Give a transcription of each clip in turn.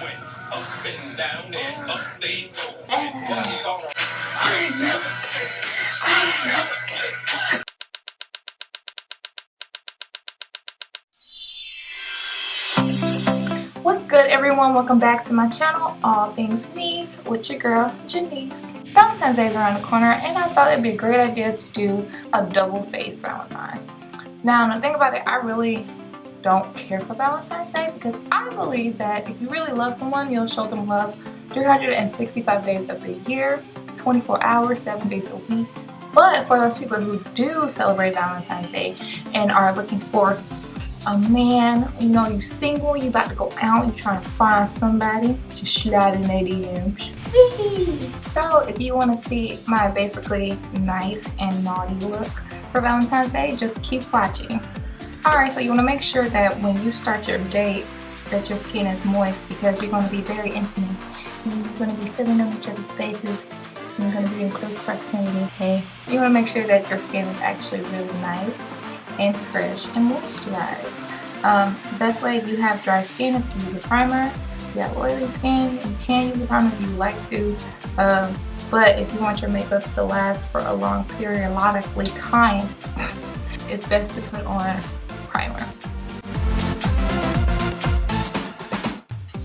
Went up and down and up they go. It was alright. I ain't never scared. I ain't never scared. What's good, everyone? Welcome back to my channel, All Things Knees, with your girl, Janice. Valentine's Day is around the corner, and I thought it'd be a great idea to do a double face Valentine's. Now, the thing about it, I really don't care for Valentine's Day because I believe that if you really love someone, you'll show them love 365 days of the year, 24 hours, 7 days a week. But for those people who do celebrate Valentine's Day and are looking for a man, you know, you're single, you about to go out, you're trying to find somebody to slide in their DMs. So if you want to see my basically nice and naughty look for Valentine's Day, just keep watching. Alright, so you want to make sure that when you start your date that your skin is moist because you're going to be very intimate. And you're going to be filling on each other's faces. And you're going to be in close proximity. Okay? You want to make sure that your skin is actually really nice and fresh and moisturized. Best way if you have dry skin is to use a primer. If you have oily skin, you can use a primer if you like to. But if you want your makeup to last for a long periodically time, it's best to put on primer.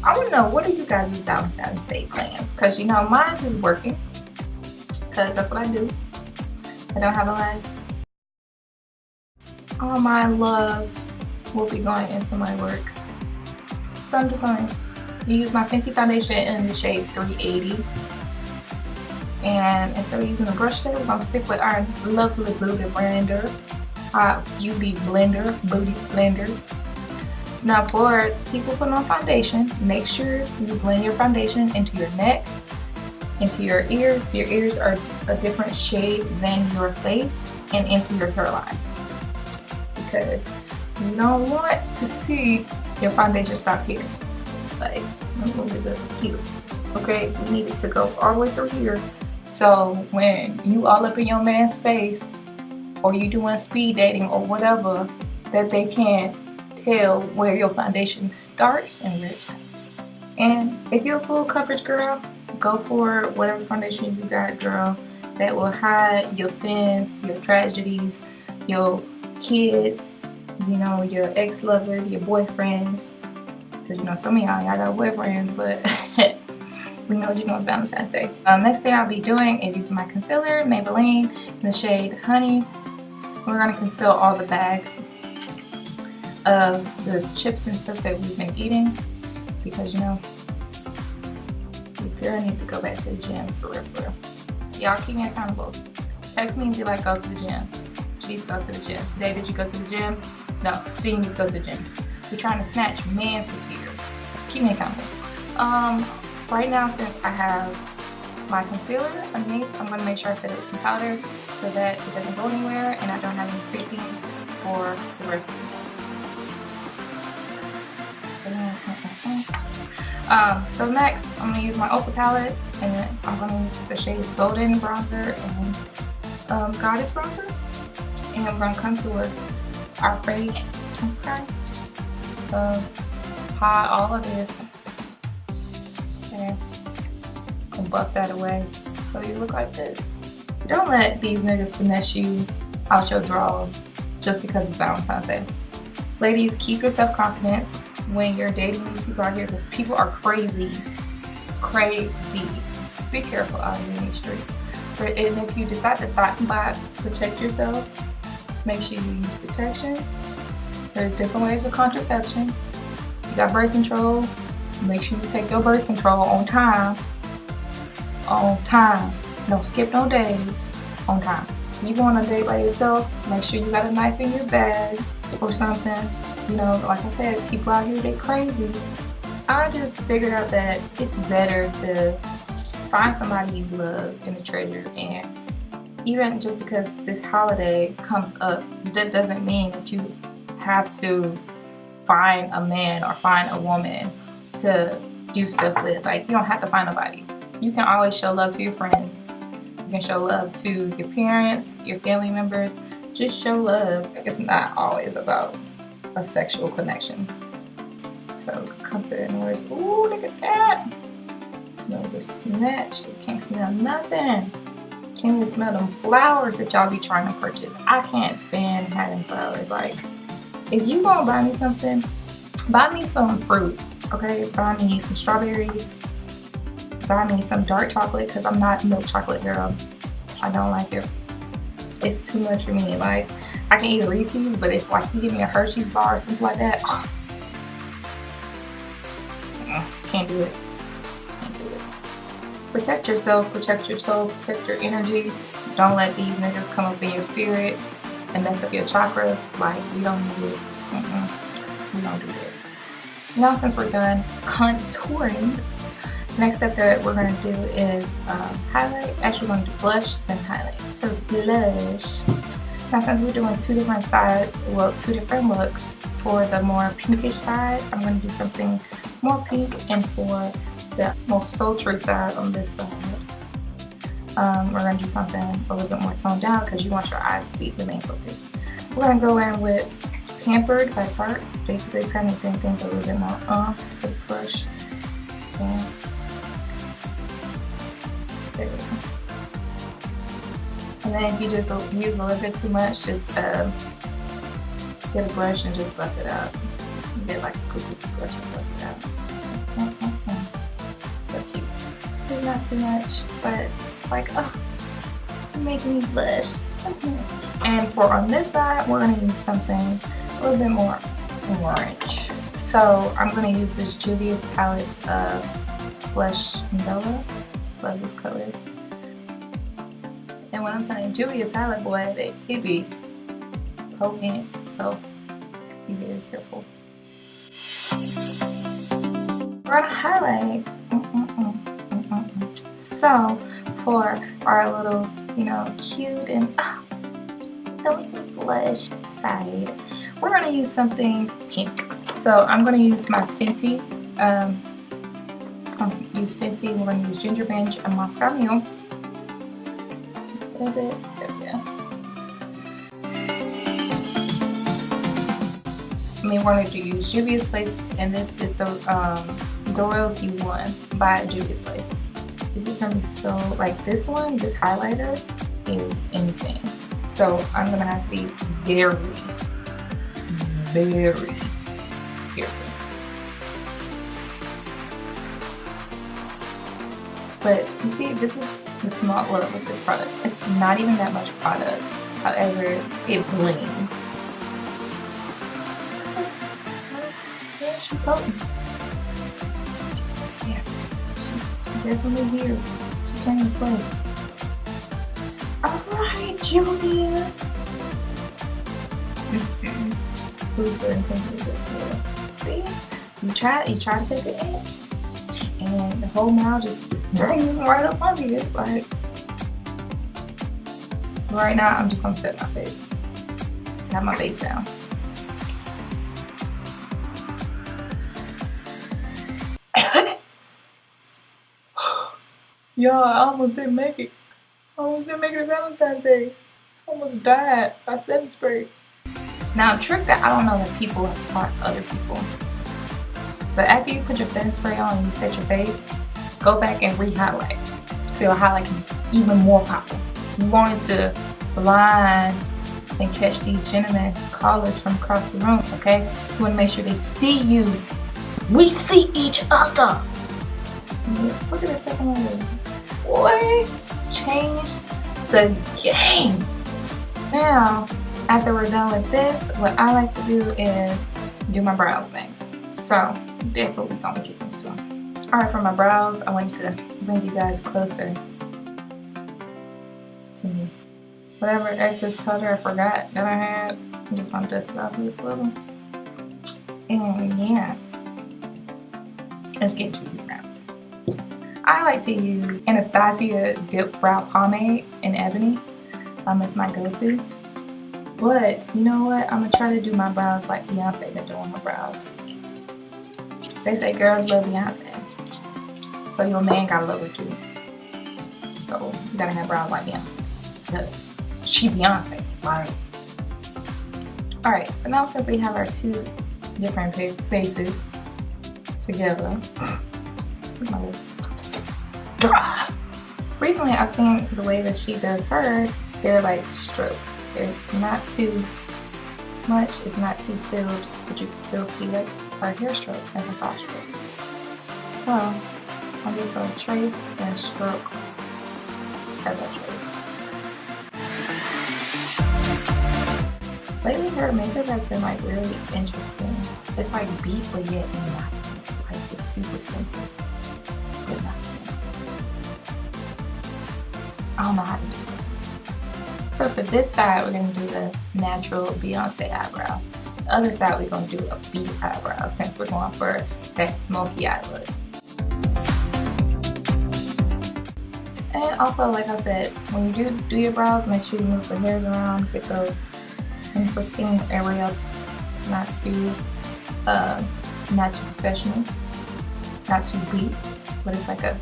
I want to know, what are you guys' Valentine's Day plans? Because you know, mine is working. Because that's what I do. I don't have a life. All my love will be going into my work. So I'm just going to use my Fenty foundation in the shade 380. And instead of using the brush shade, we're going to stick with our lovely beauty blender. Beauty blender. Now for people putting on foundation, make sure you blend your foundation into your neck, into your ears. Your ears are a different shade than your face, and into your hairline. Because you don't want to see your foundation stop here. Like, let's move this up here. Okay, we need it to go all the way through here. So when you all up in your man's face, or you doing speed dating or whatever, that they can't tell where your foundation starts and where it stops. And if you're a full coverage girl, go for whatever foundation you got, girl, that will hide your sins, your tragedies, your kids, you know, your ex-lovers, your boyfriends. Because you know, some of y'all got boyfriends, but we know what you're doing Valentine's Day. Next thing I'll be doing is using my concealer, Maybelline, in the shade Honey. We're going to conceal all the bags of the chips and stuff that we've been eating. Because, you know, we really need to go back to the gym for real. Y'all keep me accountable. Text me and be like, go to the gym. Please go to the gym. Today, did you go to the gym? No, didn't you go to the gym? We're trying to snatch mans this year. Keep me accountable. Right now, since I have my concealer underneath, I'm going to make sure I set it with some powder so that it doesn't go anywhere and I don't have any creasing for the rest of the So next, I'm going to use my Ulta palette, and then I'm going to use the shades Golden Bronzer and Goddess Bronzer. And I'm going to contour our face. Okay. Hide all of this. And buff that away so you look like this. Don't let these niggas finesse you out your drawers just because it's Valentine's Day. Ladies, keep your self-confidence when you're dating these people out here, because people are crazy. Be careful out here in these streets. And if you decide to protect yourself, make sure you use protection. There's different ways of contraception. You got birth control. Make sure you take your birth control on time. Don't skip no days. On time. You go on a date by yourself, make sure you got a knife in your bag or something. You know, like I said, people out here, they crazy. I just figured out that it's better to find somebody you love and a treasure. And even just because this holiday comes up, that doesn't mean that you have to find a man or find a woman to do stuff with. Like, you don't have to find nobody. You can always show love to your friends. You can show love to your parents, your family members. Just show love. It's not always about a sexual connection. So So come to the noise. Ooh, look at that. Nose is snatched. You can't smell nothing. Can't even smell them flowers that y'all be trying to purchase. I can't stand having flowers. Like, if you gonna buy me something, buy me some fruit, okay? Buy me some strawberries. Buy me some dark chocolate, because I'm not a milk chocolate girl. I don't like it. It's too much for me. Like, I can eat a Reese's, but if like you give me a Hershey's bar or something like that, can't do it. Can't do it. Protect yourself, protect your soul, protect your energy. Don't let these niggas come up in your spirit and mess up your chakras. Like, we don't do it. We don't do it. Now, since we're done contouring, next step that we're going to do is highlight. Actually, we're going to do blush, then highlight. For blush, now since we're doing two different sides, well, two different looks, for the more pinkish side, I'm going to do something more pink, and for the more sultry side on this side, we're going to do something a little bit more toned down because you want your eyes to be the main focus. We're going to go in with Pampered by Tarte. Basically, it's kind of the same thing, but a little bit more oomph to the brush. Yeah. There we go. And then if you just use a little bit too much, just get a brush and just buff it out. Get like a cookie brush and buff it out. So cute. So not too much, but it's like, oh, you're making me blush. And for on this side, we're gonna use something a little bit more orange. So I'm gonna use this Juvia's Palettes Blush Umbrella. Love this color. And when I'm telling you, Julia palette, boy, it be potent, so be very careful. We're gonna highlight. So for our little, you know, cute and don't make me blush side, we're gonna use something pink. So I'm gonna use my Fenty. Use Fenty. We're gonna use Ginger Binge and Moscow Mule. A little bit. There we go. I mean, we're going to use Juvia's Place, and this is the Royalty one by Juvia's Place. This is going to be so, like this one, this highlighter is insane. So I'm going to have to be very, very careful. But you see, this is the small look with this product. It's not even that much product. However, it blings. Yeah, she's potent. Yeah, she's definitely here. She came to play. Alright, Julia. Who's the intention? See? You try to take the edge, and the whole mouth just right up under you. Like, right now, I'm just gonna set my face to have my face down. Y'all, I almost didn't make it. I almost didn't make it to Valentine's Day. I almost died by setting spray. Now, a trick that I don't know that people have taught other people, but after you put your setting spray on and you set your face, go back and re-highlight. So your highlight can be even more popping. You want it to blind and catch these gentlemen callers from across the room, okay? You want to make sure they see you. We see each other. Look at the second one. Boy, change the game. Now, after we're done with this, what I like to do is do my brows next. So that's what we're gonna get into. Alright, for my brows, I want to bring you guys closer to me. Whatever excess powder I forgot that I had, I'm just gonna dust it off just a little. And yeah, let's get to these brows. I like to use Anastasia Dip Brow Pomade in Ebony. It's my go-to. But you know what? I'm gonna try to do my brows like Beyonce been doing her brows. They say girls love Beyonce, so your man gotta love her too. So you gotta have brows like Beyonce. Because she Beyonce, right? Alright, so now since we have our two different faces, together. My lips. Recently, I've seen the way that she does hers. They're like strokes. It's not too much. It's not too filled, but you can still see like her hair strokes and her thought strokes. So I'm just going to trace and stroke as I trace. Lately, her makeup has been like really interesting. It's like beat, but yet not. Like it's super simple, but not simple. I don't know how to describe it. So for this side, we're gonna do the natural Beyonce eyebrow. The other side, we're gonna do a beat eyebrow since we're going for that smoky eye look. And also, like I said, when you do your brows, make sure you move the hairs around, get those unforeseen areas. It's not too professional, not too beat, but it's like a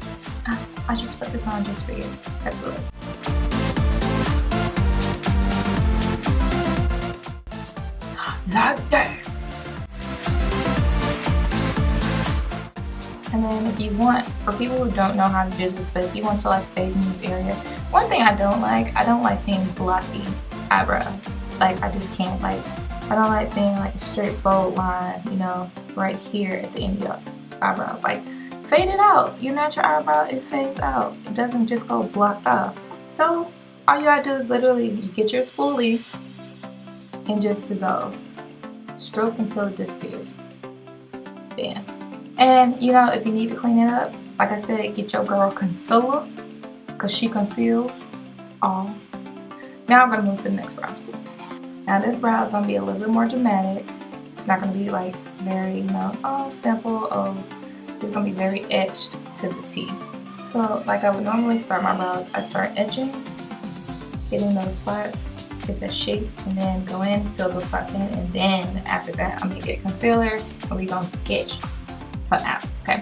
I just put this on just for you type of look. Like that. And then if you want, for people who don't know how to do this, but if you want to like fade in this area, one thing I don't like seeing blocky eyebrows. Like I just can't, like, I don't like seeing like a straight bold line, you know, right here at the end of your eyebrows. Like, fade it out. Your natural eyebrow, it fades out. It doesn't just go blocked off. So all you gotta do is literally, you get your spoolie and just dissolve. Stroke until it disappears. Bam. And you know, if you need to clean it up, like I said, get your girl concealer, because she conceals all. Now I'm gonna move to the next brow. Now this brow is gonna be a little bit more dramatic. It's not gonna be like very, you know, oh, simple, oh. It's gonna be very etched to the T. So like I would normally start my brows, I start etching, getting those spots, get the shape, and then go in, fill those spots in, and then after that I'm gonna get concealer and we gonna sketch her out, okay?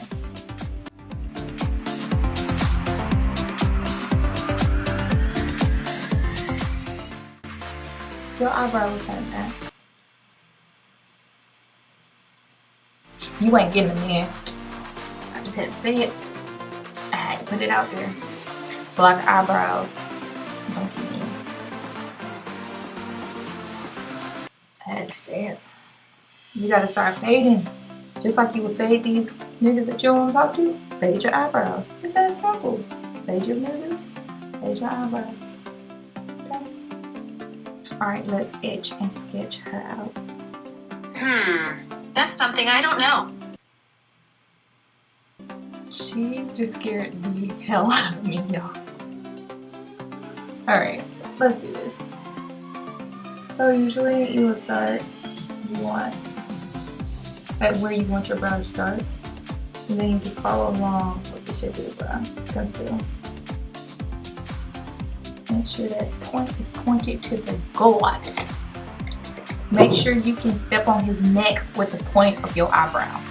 Your eyebrow looks like that. You ain't getting them in. I just had to say it. I had to put it out there. Black eyebrows. Monkey beans. I had to say it. You gotta start fading. Just like you would fade these niggas that you don't want to talk to, fade your eyebrows. It's that simple. Fade your niggas, fade your eyebrows. Okay? Alright, let's etch and sketch her out. That's something I don't know. She just scared the hell out of me, y'all. Alright, let's do this. So usually you will start, you want at where you want your brow to start, and then you just follow along with the shape of your brow. Conceal. Make sure that point is pointed to the god. Make sure you can step on his neck with the point of your eyebrow.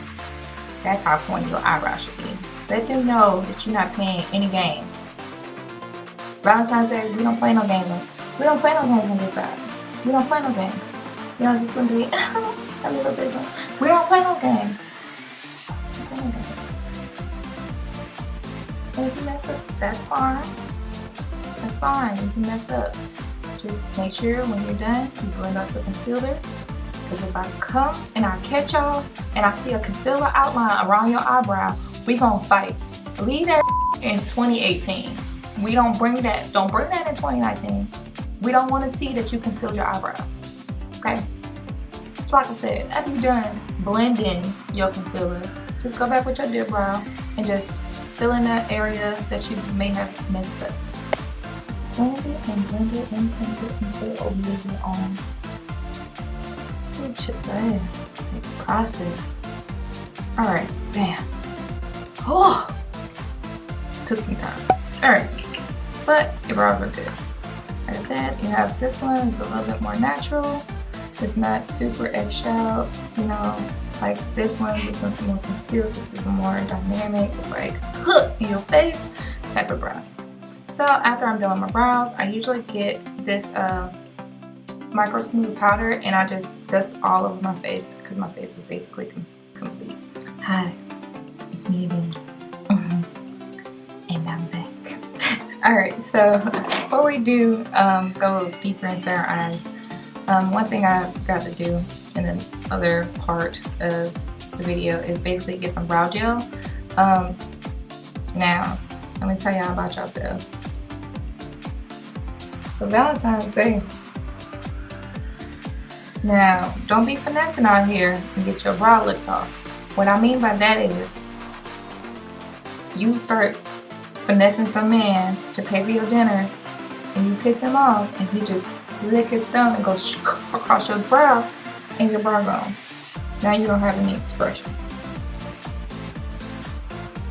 That's how pointy your eyebrow should be. Let them know that you're not playing any games. Valentine says we don't play no games. We don't play no games on this side. We don't play no games. You know, just want to be a little bit. We don't play no games. And if you mess up, that's fine. That's fine. You can mess up. Just make sure when you're done, you blend up the concealer. Because if I come and I catch y'all and I see a concealer outline around your eyebrow, we gonna fight. Leave that in 2018. We don't bring that. Don't bring that in 2019. We don't want to see that you concealed your eyebrows. Okay? So like I said, after you're done blending your concealer, just go back with your dip brow and just fill in that area that you may have messed up. Blend it and blend it and blend it until it overlays your arm. Oh shit, man. Take the process. Alright, bam. Oh! Took some time. Alright. But your brows are good. Like I said, you have this one, it's a little bit more natural. It's not super etched out, you know, like this one's more concealed, this is more dynamic, it's like hook in your face type of brow. So after I'm done with my brows, I usually get this micro smooth powder and I just dust all over my face because my face is basically complete. Hi, it's me again. And I'm back. Alright, so before we do go deeper into our eyes, one thing I forgot to do in the other part of the video is basically get some brow gel. Now, let me tell y'all about yourselves. For Valentine's Day, now don't be finessing out here and get your brow licked off. What I mean by that is, you start finessing some man to pay for your dinner and you piss him off and he just lick his thumb and go across your brow and your brow gone. Now you don't have any expression.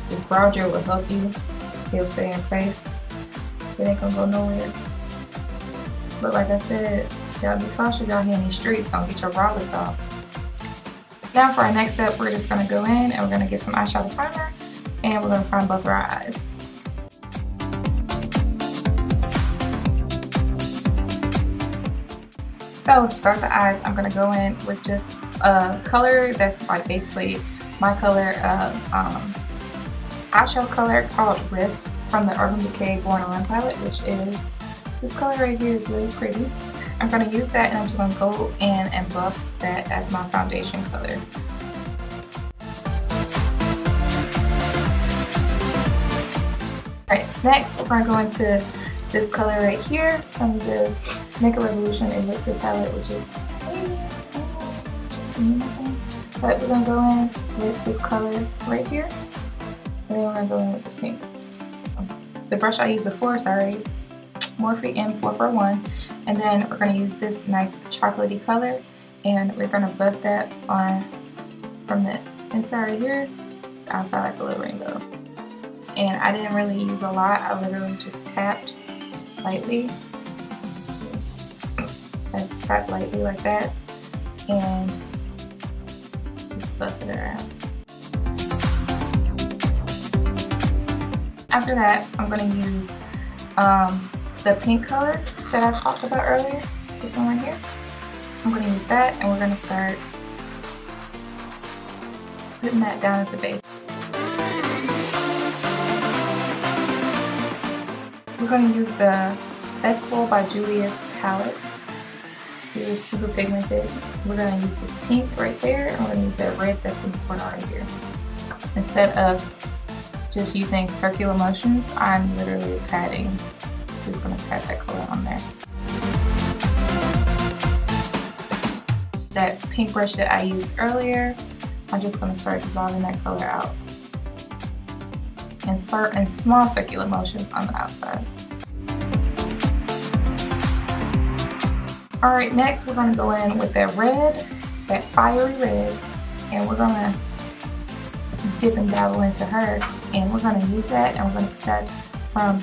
This brow gel will help you. It'll stay in place. It ain't gonna go nowhere. But like I said, y'all be cautious out here in these streets. Don't get your brow licked off. Now for our next step, we're just gonna go in and we're gonna get some eyeshadow primer and we're gonna prime both of our eyes. So to start the eyes, I'm gonna go in with just a color that's like basically my color eyeshadow color called Riff from the Urban Decay Born On palette, which is this color right here. Is really pretty. I'm going to use that and I'm just going to go in and buff that as my foundation color. Alright, next we're going to go into this color right here from the Makeup Revolution Elixir palette, which is but we're going to go in with this color right here. And then we're going to go in with this pink. The brush I used before, sorry, Morphe M441. And then we're going to use this nice chocolatey color. And we're going to buff that on from the inside right here, outside like a little rainbow. And I didn't really use a lot. I literally just tapped lightly. I tapped lightly like that. And just buff it around. After that, I'm going to use the pink color that I talked about earlier, this one right here. I'm going to use that and we're going to start putting that down as a base. We're going to use the Festival by Julius palette. It is super pigmented. We're going to use this pink right there and we're going to use that red that's in the corner right here. Instead of just using circular motions, I'm literally patting. Just gonna pat that color on there. That pink brush that I used earlier, I'm just gonna start dissolving that color out. And start in small circular motions on the outside. Alright, next we're gonna go in with that red, that fiery red, and we're gonna dip and dabble into her, and we're going to use that and we're going to put that from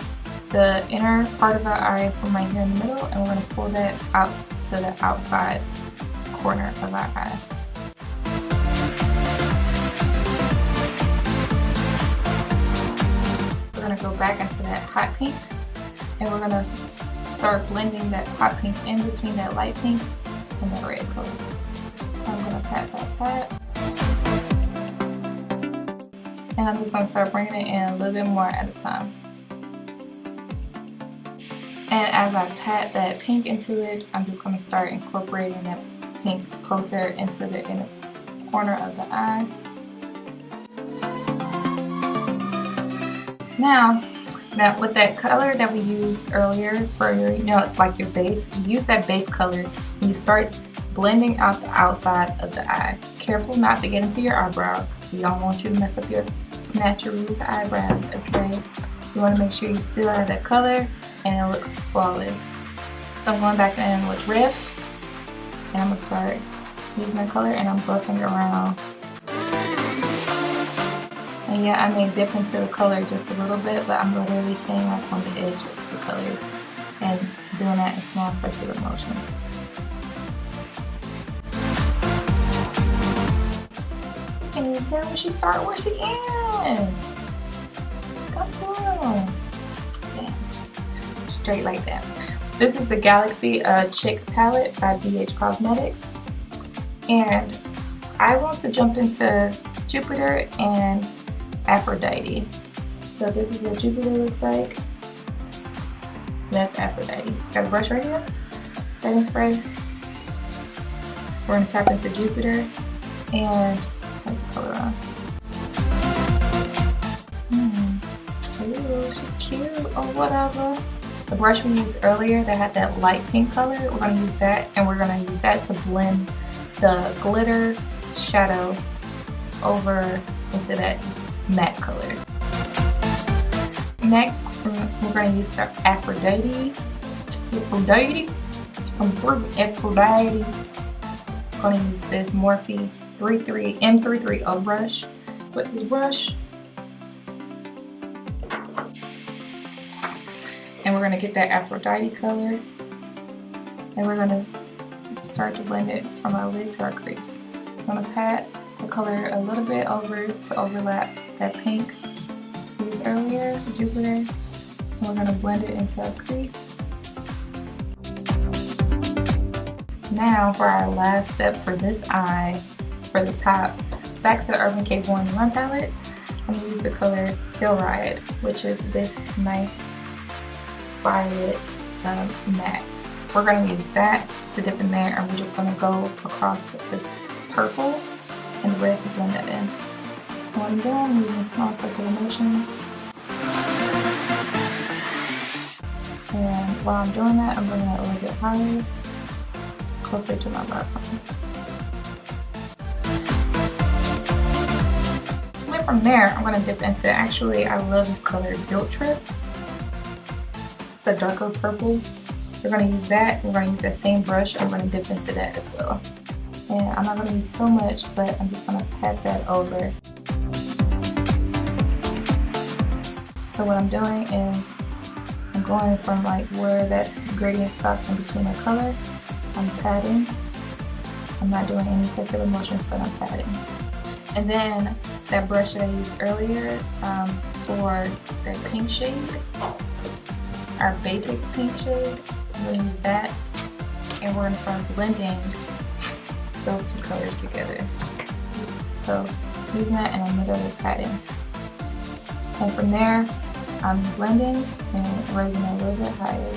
the inner part of our eye from right here in the middle, and we're going to pull that out to the outside corner of our eye. We're going to go back into that hot pink and we're going to start blending that hot pink in between that light pink and that red color. So I'm going to pat. And I'm just going to start bringing it in a little bit more at a time. And as I pat that pink into it, I'm just going to start incorporating that pink closer into the inner corner of the eye. Now with that color that we used earlier for your, like your base, you use that base color and you start blending out the outside of the eye. Careful not to get into your eyebrow, because we don't want you to mess up your snatcheroo's eyebrows, okay? You want to make sure you still have that color and it looks flawless. So I'm going back in with Riff and I'm going to start using that color and I'm buffing around. And yeah, I may dip into the color just a little bit, but I'm literally staying like on the edge of the colors and doing that in small circular motions. Can you tell when she started where she in? Come on. Yeah. Straight like that. This is the Galaxy Chick palette by BH Cosmetics. And I want to jump into Jupiter and Aphrodite. So this is what Jupiter looks like. That's Aphrodite. Got a brush right here. Setting spray. We're gonna tap into Jupiter and put the color on. Ooh, she's cute or whatever. The brush we used earlier that had that light pink color, we're gonna use that, and we're gonna use that to blend the glitter shadow over into that matte color. Next, we're going to use the Aphrodite. Aphrodite. Aphrodite. I'm going to use this Morphe M33 brush with this brush. And we're going to get that Aphrodite color. And we're going to start to blend it from our lid to our crease. So I'm going to pat the color a little bit over to overlap that pink we used earlier, the Jupiter. And we're going to blend it into our crease. Now for our last step for this eye, for the top, back to the Urban Decay Born to Run palette, I'm going to use the color Hill Ride, which is this nice violet matte. We're going to use that to dip in there, and we're just going to go across the purple and red to blend that in. What I'm doing, I'm using small circular motions. And while I'm doing that, I'm bringing it a little bit higher, closer to my brow bone. And then from there, I'm going to dip into, actually, I love this color, Guilt Trip. It's a darker purple. We're going to use that. We're going to use that same brush, and we're going to dip into that as well. And I'm not going to use so much, but I'm just going to pat that over. So what I'm doing is I'm going from like where that gradient stops in between the color. I'm patting. I'm not doing any circular motions, but I'm patting. And then that brush that I used earlier for that pink shade, our basic pink shade, I'm going to use that, and we're going to start blending those two colors together. So using that in the middle of the pattern. And from there, I'm blending and raising it a little bit higher.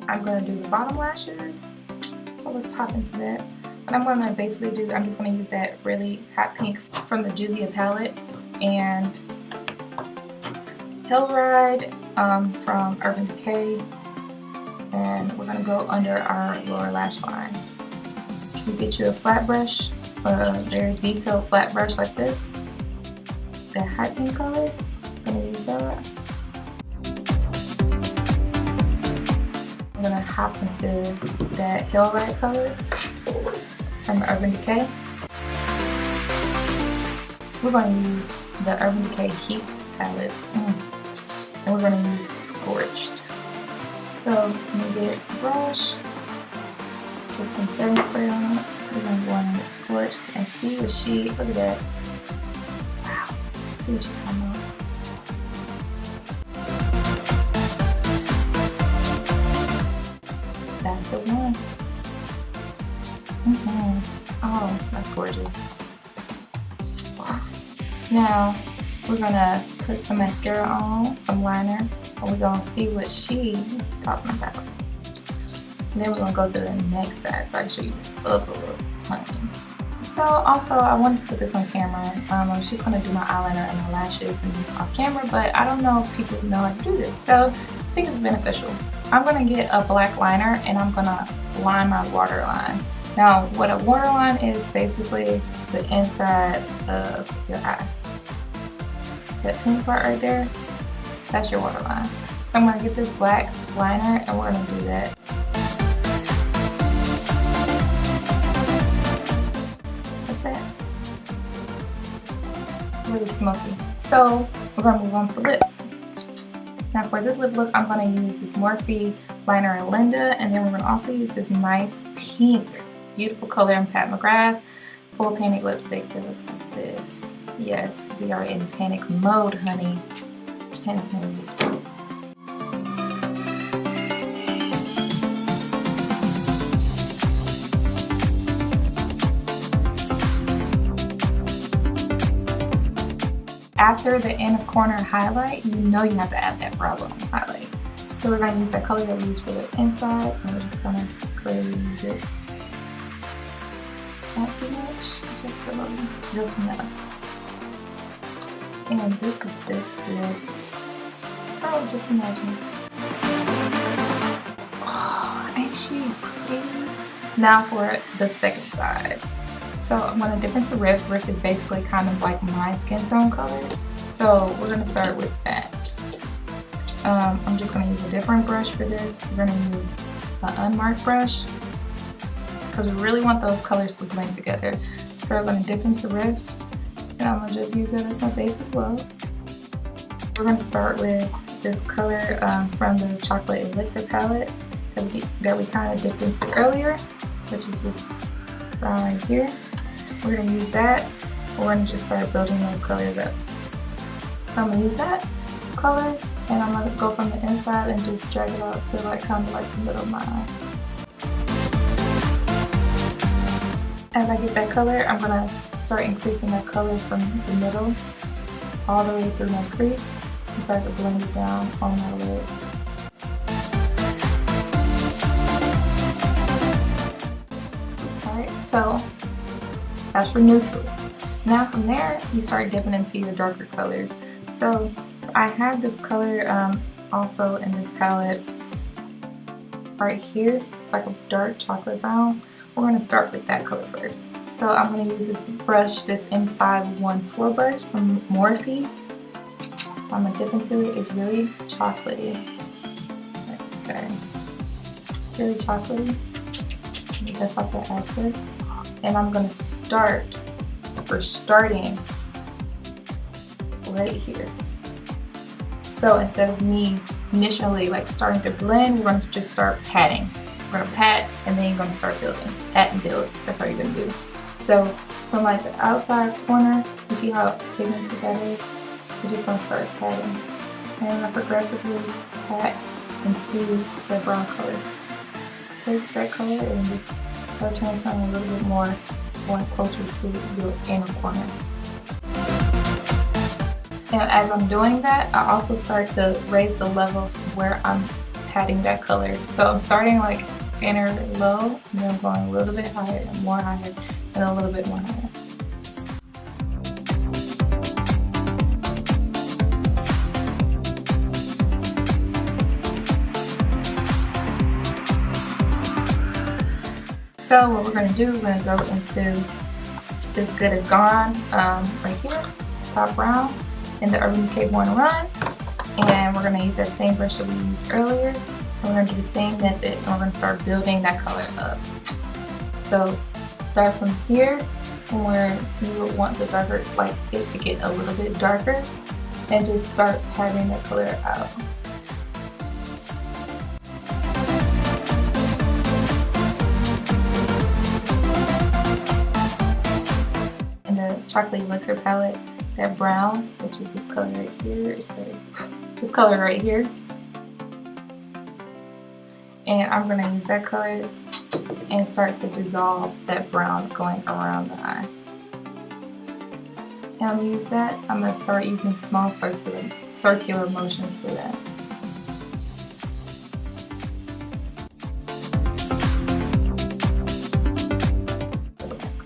I'm going to do the bottom lashes. So let's pop into that. What I'm going to basically do, I'm just going to use that really hot pink from the Julia palette and Hill Ride from Urban Decay, and we're going to go under our lower lash line. You get you a flat brush, a very detailed flat brush like this, that hot pink color. I'm going to use that. I'm going to hop into that Hill Ride color from Urban Decay. We're going to use the Urban Decay Heat palette. And we're going to use Scorched. So I'm going to get a brush, put some setting spray on it. We're going to go on the Scorch and see what she, look at that. Wow, see what she's talking about. That's the one. Oh, that's gorgeous. Wow. Now, we're gonna put some mascara on, some liner, and we're gonna see what she's talking about. And then we're gonna go to the next side so I can show you this other little line. So also, I wanted to put this on camera. I was just gonna do my eyeliner and my lashes and this off camera, but I don't know if people know how to do this, so I think it's beneficial. I'm gonna get a black liner and I'm gonna line my waterline. Now, what a waterline is basically the inside of your eye. That pink part right there, that's your waterline. So I'm gonna get this black liner and we're gonna do that. Like that. Really smoky. So we're gonna move on to lips. Now for this lip look, I'm gonna use this Morphe liner in Linda, and then we're gonna also use this nice pink, beautiful color in Pat McGrath full panic lipstick that looks like this. Yes, we are in panic mode, honey. Panic mode. after the inner corner highlight, you know you have to add that brow bone highlight. So we're going to use that color that we used for the inside, and we're just going to clearly use it. Not too much, just a little, just enough. And this is this lip. So just imagine. Oh, ain't she pretty? Now for the second side. So I'm going to dip into Riff. Riff is basically kind of like my skin tone color. So we're going to start with that. I'm just going to use a different brush for this. We're going to use an unmarked brush because we really want those colors to blend together. So we're going to dip into Riff, and I'm going to just use it as my base as well. We're going to start with this color from the Chocolate Elixir palette that we kind of dipped into earlier, which is this brown right here. We're going to use that. We're going to just start building those colors up. So I'm going to use that color, and I'm going to go from the inside and just drag it out to like kind of like the middle of my eye. As I get that color, I'm going to start increasing that color from the middle all the way through my crease and start to blend it down on my lid. Alright, so that's for neutrals. Now from there, you start dipping into your darker colors. So I have this color also in this palette right here. It's like a dark chocolate brown. We're going to start with that color first. So I'm going to use this brush, this M514 brush from Morphe. I'm going to dip into it. It's really chocolatey. Sorry. Really chocolatey. That's like the access. And I'm going to start, so we're starting right here. So instead of me initially like starting to blend, we're going to just start patting. We're going to pat, and then you're going to start building. Pat and build. That's how you're going to do. So from like the outside corner, you see how pigmented that is? We're just going to start patting. And I progressively pat into the brown color. Take that color and just start transferring a little bit more, going closer to your inner corner. And as I'm doing that, I also start to raise the level where I'm patting that color. So I'm starting like inner low, and then I'm going a little bit higher and more higher, and a little bit more higher. So what we're going to do, we're going to go into This Good Is Gone right here, just top brown, in the Urban Decay Born Run. And we're going to use that same brush that we used earlier. And we're going to do the same method, and we're going to start building that color up. So start from here, from where you would want the darker, like it to get a little bit darker, and just start patting that color out. In the Chocolate Elixir palette, that brown, which is this color right here, sorry, this color right here. And I'm going to use that color and start to dissolve that brown going around the eye. And I'm going to use that. I'm going to start using small circular motions for that.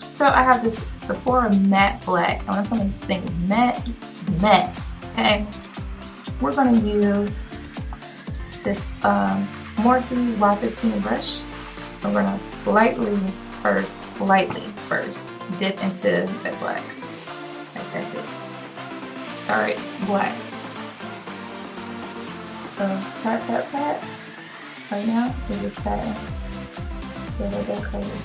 So I have this Sephora matte black. I want something to think matte. Okay, we're going to use this Morphe Y15 brush. We're going to lightly first dip into that black. Like that's it. Sorry, black. So pat, pat, pat. Right now, we're just patting with that color.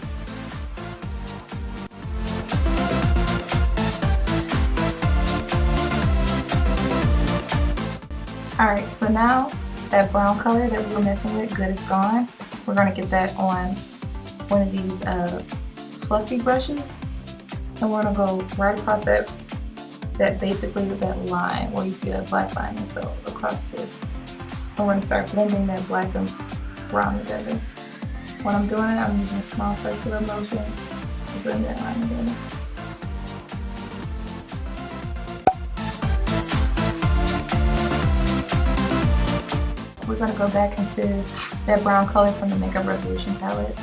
Alright, so now that brown color that we were messing with, Good Is Gone, we're going to get that on one of these fluffy brushes, and we're going to go right across that basically with that line where you see that black line, and so across this. And we're going to start blending that black and brown together. When I'm doing it, I'm using small circular motions to blend that line together. going to go back into that brown color from the Makeup Revolution palette.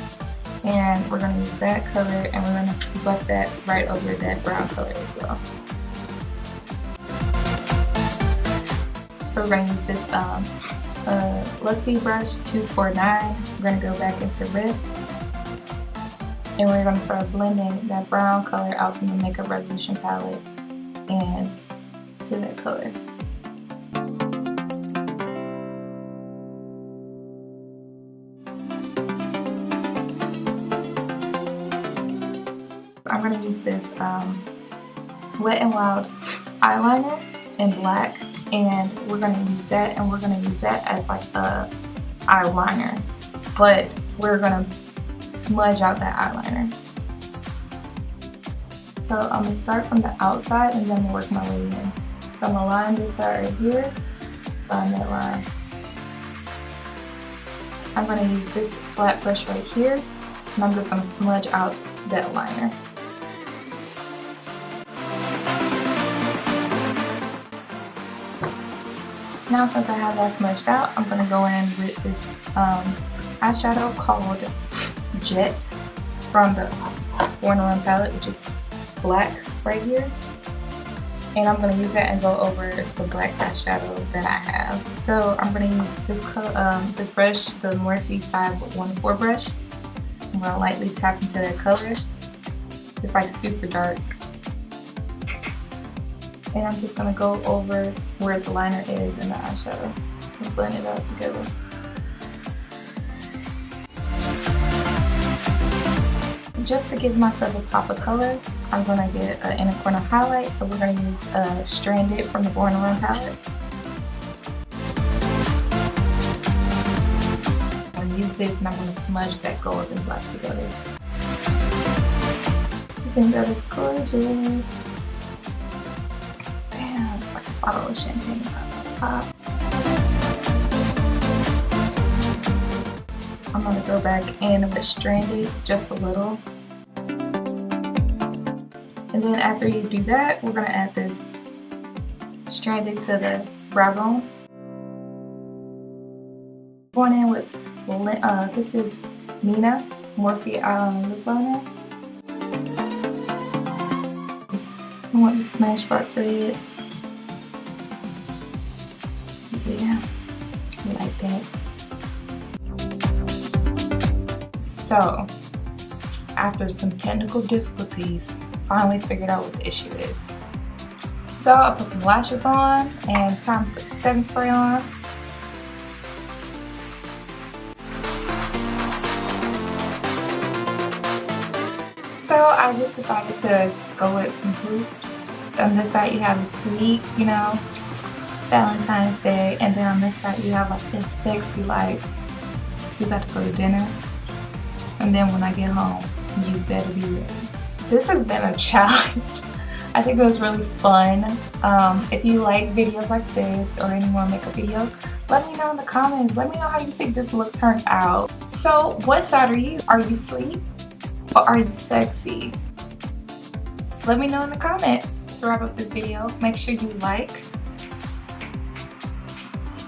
And we're going to use that color and we're going to buff that right over that brown color as well. So we're going to use this Luxie brush 249. We're going to go back into Riff. And we're going to start blending that brown color out from the Makeup Revolution palette and to that color. I'm going to use this Wet n Wild eyeliner in black, and we're going to use that, and we're going to use that as like a eyeliner, but we're going to smudge out that eyeliner. So I'm going to start from the outside and then work my way in. So I'm going to line this side right here, line that line. I'm going to use this flat brush right here, and I'm just going to smudge out that liner. Now since I have that smudged out, I'm going to go in with this eyeshadow called Jet from the Born Run palette, which is black right here. And I'm going to use that and go over the black eyeshadow that I have. So I'm going to use this brush, the Morphe 514 brush. I'm going to lightly tap into that color. It's like super dark. And I'm just going to go over where the liner is in the eyeshadow. So blend it all together. Just to give myself a pop of color, I'm going to get an inner corner highlight. So we're going to use Stranded from the Born Run palette. I'm going to use this and I'm going to smudge that gold and black together. I think that is gorgeous. It's like a bottle of champagne pop. I'm going to go back in with Stranded just a little. And then after you do that, we're going to add this Stranded to the brow bone. Going in with, this is Nina Morphe lip liner. I want the Smashbox red. Yeah, I like that. So, after some technical difficulties, finally figured out what the issue is. So I put some lashes on and time to put the setting spray on. So I just decided to go with some hoops. On this side you have the sweet, you know, Valentine's Day, and then on this side you have like this sexy, like you about to go to dinner, and then when I get home you better be ready. This has been a challenge. I think it was really fun. If you like videos like this or any more makeup videos, let me know in the comments. Let me know how you think this look turned out. So what side are you? Are you sweet or are you sexy? Let me know in the comments. To wrap up this video, make sure you like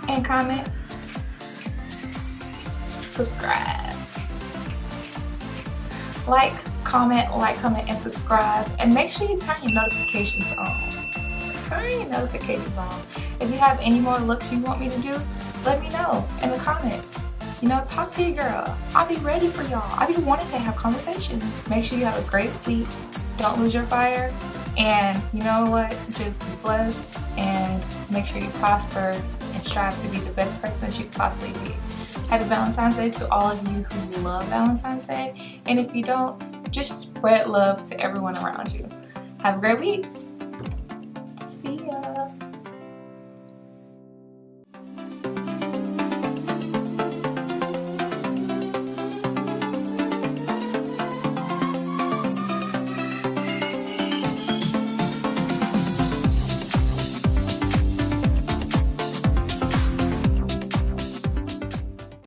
and comment, subscribe. Like, comment, and subscribe. And make sure you turn your notifications on. Turn your notifications on. If you have any more looks you want me to do, let me know in the comments. You know, talk to your girl. I'll be ready for y'all. I'll be wanting to have conversations. Make sure you have a great week. Don't lose your fire. And you know what? Just be blessed and make sure you prosper and strive to be the best person that you could possibly be. Happy Valentine's Day to all of you who love Valentine's Day. And if you don't, just spread love to everyone around you. Have a great week. See ya.